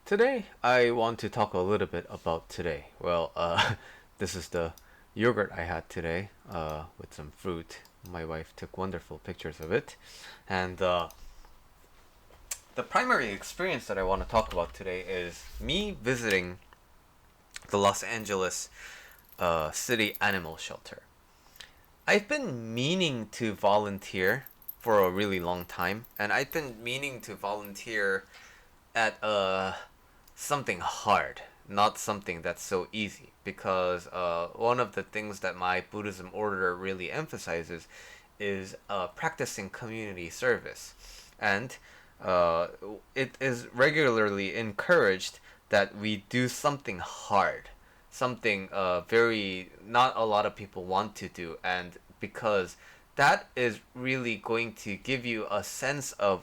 Today, I want to talk a little bit about today. This is the yogurt I had today with some fruit. My wife took wonderful pictures of it. And the primary experience that I want to talk about today is me visiting the Los Angeles City Animal Shelter. I've been meaning to volunteer for a really long time, and I've been meaning to volunteer at something hard, not something that's so easy. Because one of the things that my Buddhism order really emphasizes is practicing community service. And uh, it is regularly encouraged that we do something hard, something very not a lot of people want to do, and because that is really going to give you a sense of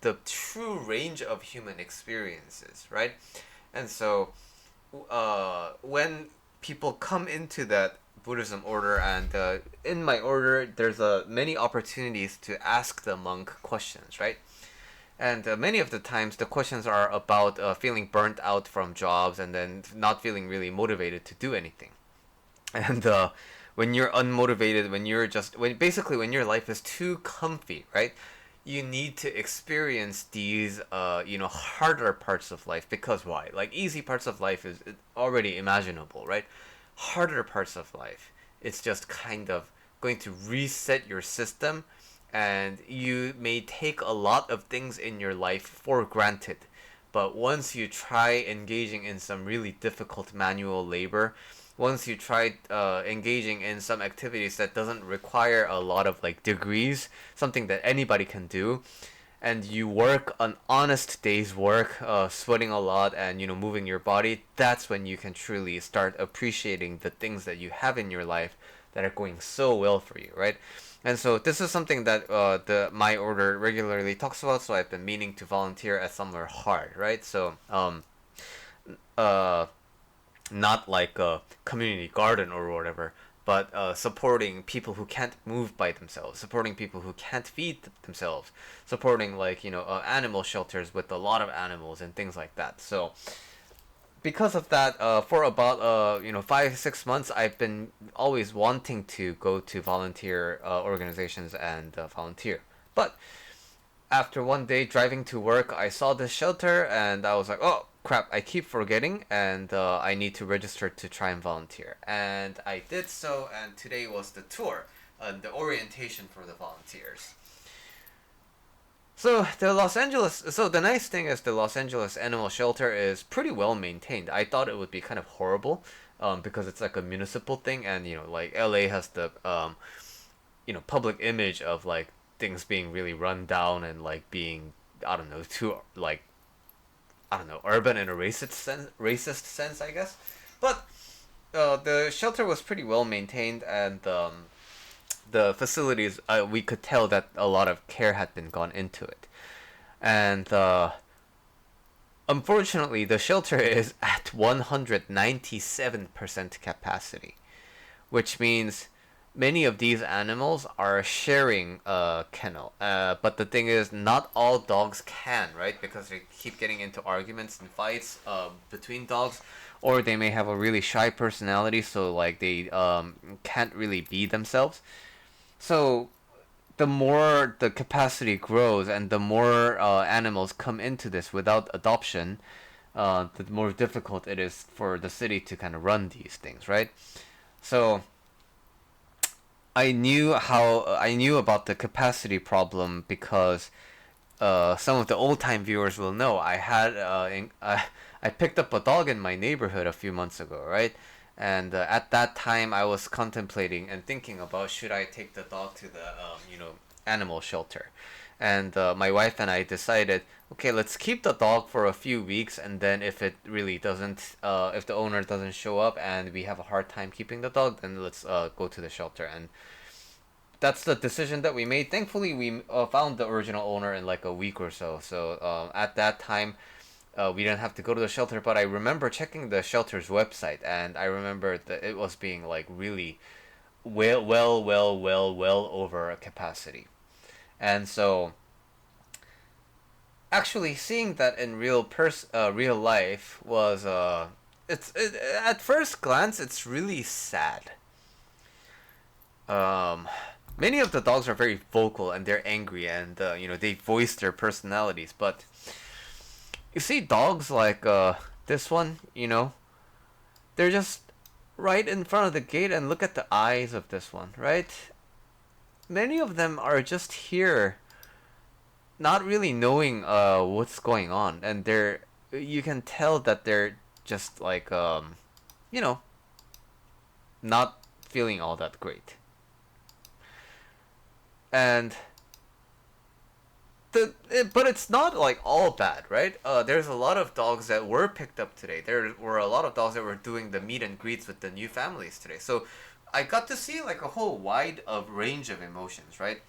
the true range of human experiences, right? And so, when people come into that Buddhism order, and in my order, there's many opportunities to ask the monk questions, right? And many of the times, the questions are about feeling burnt out from jobs and then not feeling really motivated to do anything. And when you're unmotivated, when you're just when your life is too comfy, right? You need to experience these harder parts of life. Because why? Like, easy parts of life is already imaginable, right? Harder parts of life, it's just kind of going to reset your system, and you may take a lot of things in your life for granted. But once you try engaging in some really difficult manual labor, once you try engaging in some activities that doesn't require a lot of like degrees, something that anybody can do, and you work an honest day's work, sweating a lot and moving your body, that's when you can truly start appreciating the things that you have in your life that are going so well for you, right? And so this is something that the my order regularly talks about. So I've been meaning to volunteer at somewhere hard, right? So uh, not like a community garden or whatever, but supporting people who can't move by themselves, supporting people who can't feed themselves, supporting like animal shelters with a lot of animals and things like that. So because of that, for about 5 6 months, I've been always wanting to go to volunteer organizations and volunteer. But after one day driving to work, I saw this shelter and I was like, oh crap, I keep forgetting, and I need to register to try and volunteer. And I did so, and today was the tour, the orientation for the volunteers. So the nice thing is the Los Angeles Animal Shelter is pretty well maintained. I thought it would be kind of horrible, because it's like a municipal thing, and like LA has the public image of like things being really run down and like being, I don't know, too like, I don't know, urban in a racist sense, I guess. But the shelter was pretty well maintained, and the facilities, we could tell that a lot of care had been gone into it. And unfortunately, the shelter is at 197% capacity, which means many of these animals are sharing a kennel. But the thing is, not all dogs can, right? Because they keep getting into arguments and fights between dogs, or they may have a really shy personality, so like they can't really be themselves. So the more the capacity grows and the more animals come into this without adoption, the more difficult it is for the city to kind of run these things, right? So I knew about the capacity problem because some of the old time viewers will know I picked up a dog in my neighborhood a few months ago, right? And at that time, I was contemplating and thinking about, should I take the dog to the animal shelter, and my wife and I decided, okay, let's keep the dog for a few weeks, and then if it really doesn't, if the owner doesn't show up and we have a hard time keeping the dog, then let's go to the shelter. And that's the decision that we made. Thankfully, we found the original owner in like a week or so. So at that time, we didn't have to go to the shelter. But I remember checking the shelter's website, and I remember that it was being like really well over a capacity. And so actually seeing that in real life was at first glance it's really sad. Um, Many of the dogs are very vocal and they're angry and they voice their personalities. But you see dogs like this one, they're just right in front of the gate, and look at the eyes of this one, right? Many of them are just here, not really knowing what's going on, and you can tell that they're just like you know not feeling all that great. And but it's not like all bad, right? There's a lot of dogs that were picked up today. There were a lot of dogs that were doing the meet and greets with the new families today. So I got to see like a whole wide of range of emotions, right?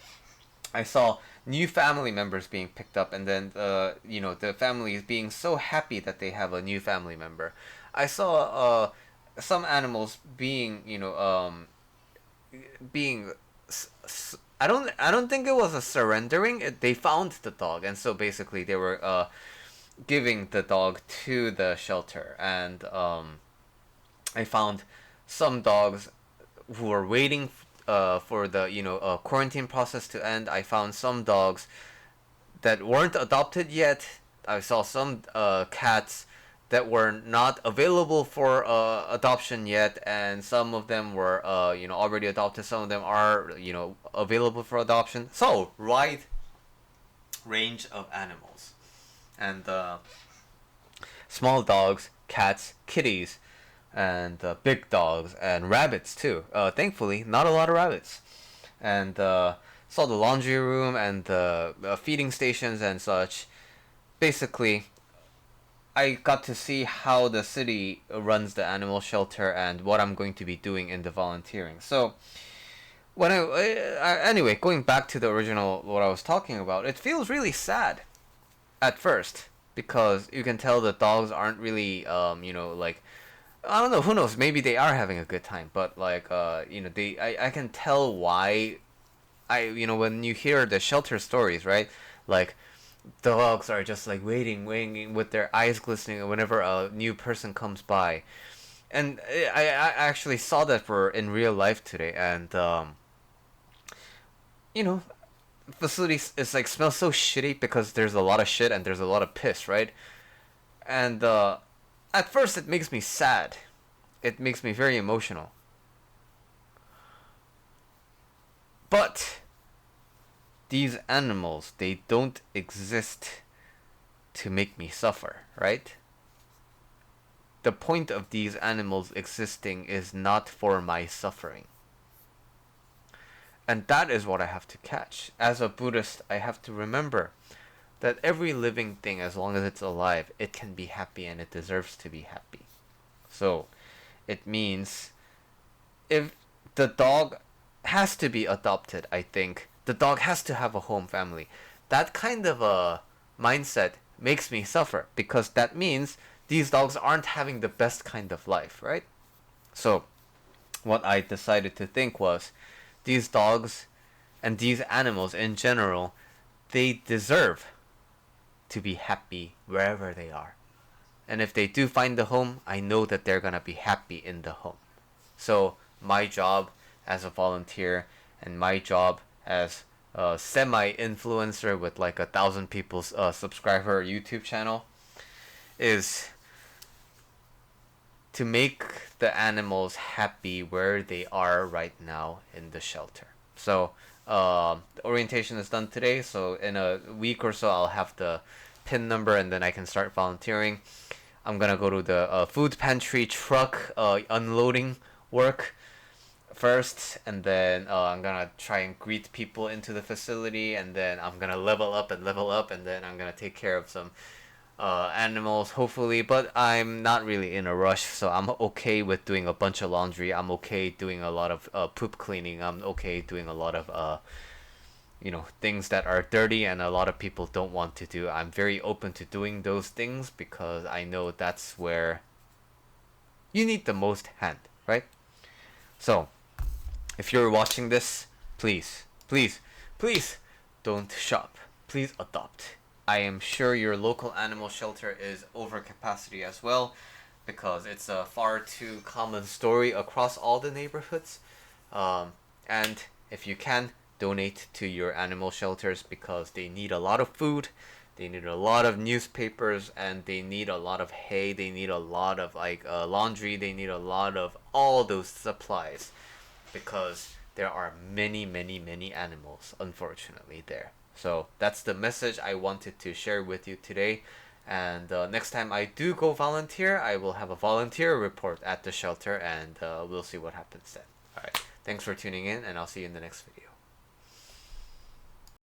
I saw new family members being picked up, and then the families being so happy that they have a new family member. I saw some animals being being I don't think it was a surrendering. They found the dog, and so basically they were giving the dog to the shelter. And I found some dogs who were waiting for the quarantine process to end. I found some dogs that weren't adopted yet. I saw some cats that were not available for adoption yet, and some of them were already adopted. Some of them are available for adoption. So wide range of animals, and small dogs, cats, kitties, and big dogs and rabbits too. Thankfully, not a lot of rabbits, and saw the laundry room and the feeding stations and such. Basically, I got to see how the city runs the animal shelter and what I'm going to be doing in the volunteering. So, anyway, going back to the original, what I was talking about, it feels really sad at first because you can tell the dogs aren't really, like, I don't know, who knows, maybe they are having a good time, but like, I can tell why. When you hear the shelter stories, right? Like, dogs are just like waiting with their eyes glistening whenever a new person comes by. And I actually saw that for in real life today, and you know facilities is like smells so shitty because there's a lot of shit and there's a lot of piss, right? And at first it makes me sad, it makes me very emotional, but these animals, they don't exist to make me suffer, right? The point of these animals existing is not for my suffering. And that is what I have to catch. As a Buddhist, I have to remember that every living thing, as long as it's alive, it can be happy and it deserves to be happy. So, it means if the dog has to be adopted, I think the dog has to have a home family. That kind of a mindset makes me suffer because that means these dogs aren't having the best kind of life, right? So, what I decided to think was these dogs and these animals in general, they deserve to be happy wherever they are. And if they do find the home, I know that they're gonna be happy in the home. So, my job as a volunteer and my job as a semi-influencer with like 1,000 people's subscriber YouTube channel is to make the animals happy where they are right now in the shelter. So the orientation is done today, so in a week or so I'll have the PIN number and then I can start volunteering. I'm gonna go to the food pantry truck unloading work first, and then I'm gonna try and greet people into the facility, and then I'm gonna level up, and then I'm gonna take care of some animals, hopefully. But I'm not really in a rush, so I'm okay with doing a bunch of laundry. I'm okay doing a lot of poop cleaning. I'm okay doing a lot of things that are dirty and a lot of people don't want to do. I'm very open to doing those things because I know that's where you need the most hand, right? So, if you're watching this, please, please, please don't shop. Please adopt. I am sure your local animal shelter is over capacity as well, because it's a far too common story across all the neighborhoods. And if you can, donate to your animal shelters because they need a lot of food, they need a lot of newspapers, and they need a lot of hay. They need a lot of laundry. They need a lot of all those supplies because there are many, many, many animals, unfortunately, there. So that's the message I wanted to share with you today. And next time I do go volunteer, I will have a volunteer report at the shelter, and we'll see what happens then. All right. Thanks for tuning in, and I'll see you in the next video.